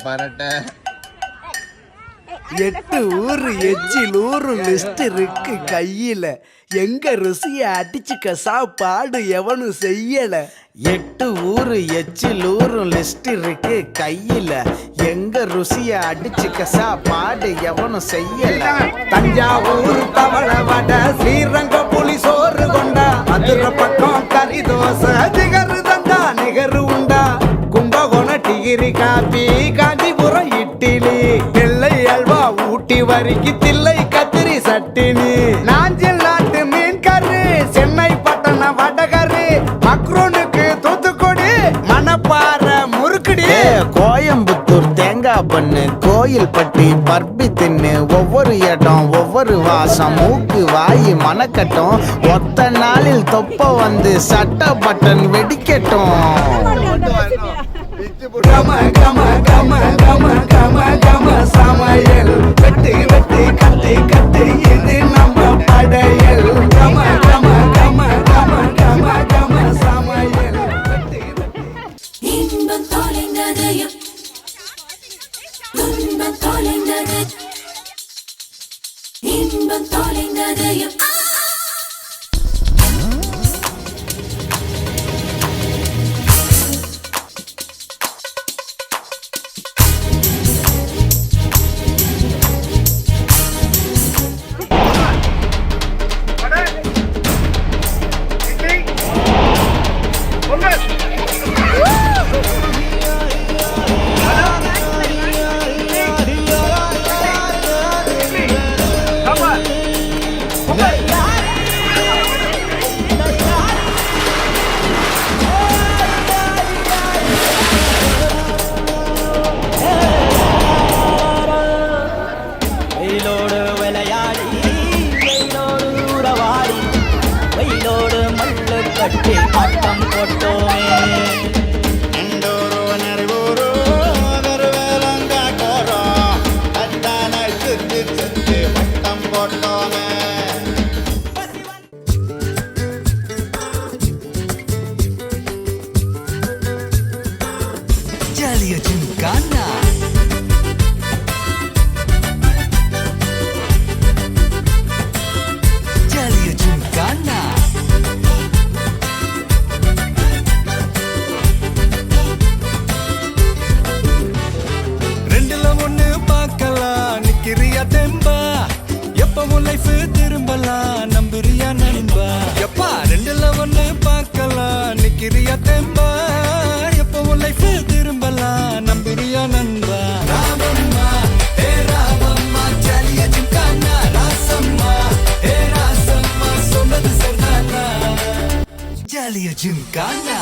பரட்ட 8 ஊரு எச்சில் ஊரு லிஸ்ட் இருக்கு கையில, எங்க ருசிய அடிச்சுக்க சாப்பாடு எவனும் செய்யல. 8 ஊரு எச்சில் ஊரும் லிஸ்ட் இருக்கு கையில, எங்க ருசிய அடிச்சுக்க சாப்பாடு எவனும் செய்யல. தஞ்சாவூர் தவளை வடை, ஸ்ரீரங்க புலி சோறு கொண்டா, மதுரை பக்கம் கறி தோசை, திகரு தண்டா நிகரு உண்டா, கும்பகோணம் டிகிரி காப்பி, காஞ்சிபுரம் இட்லி, நெல்லை அல்வா ஊட்டி வரிக்கு தில்லை கத்திரி சட்டினி, நாஞ்சில் நாட்டு மீன் கறி, சென்னை பட்டணம் வடகறி, மக்ரோனுக்கு தூத்துக்குடி, மணப்பாறை முறுக்குடி, கோயம்புத்தூர் தேங்காய் பண்ணு, கோயில் பட்டி பர்பி தின்னு, ஒவ்வொரு இடம் ஒவ்வொரு வாசம், மூக்கு வாயி மணக்கட்டும், ஒத்த நாளில் தொப்ப வந்து சட்ட பட்டன் வெடிக்கட்டும். கம கம கம கம கம கம சமையல், வெட்டி வெட்டி கட்டி கட்டி இது நம்ம படையல். கம கம கம கம கம கம சமையல், வெட்டி வெட்டி. இன்பம் தொலைந்தது, துன்பம் தொலைந்தது, இன்பம் தொலைந்தது. வெயிலோடு விளையாடி, வெயிலோடு உறவாடி, வெயிலோடு மல்லு கட்டி ஆட்டம் போட்டோமே. ஜாலியா ஜிம்கானா, ஜாலியா ஜிம்கானா. ரெண்டுல ஒண்ணு பார்க்கலாம், நிக்கிறியா தெம்பா, எப்பவும் லைஃப் திரும்பலாம், நம்புறியா நண்பா. எப்பா ரெண்டுல ஒண்ணு பார்க்கலாம், நிக்கிறியா தெம்பா, எப்பவும் லைஃப் திரும்பலாம், நம்புறியா நண்பா. ராமம்மா ஏ ராமம்மா, ஜாலியா ஜிம்கானா, ராசம்மா ஏ ராசம்மா, சொன்னது சரிதானா. ஜாலியா ஜிம்கானா.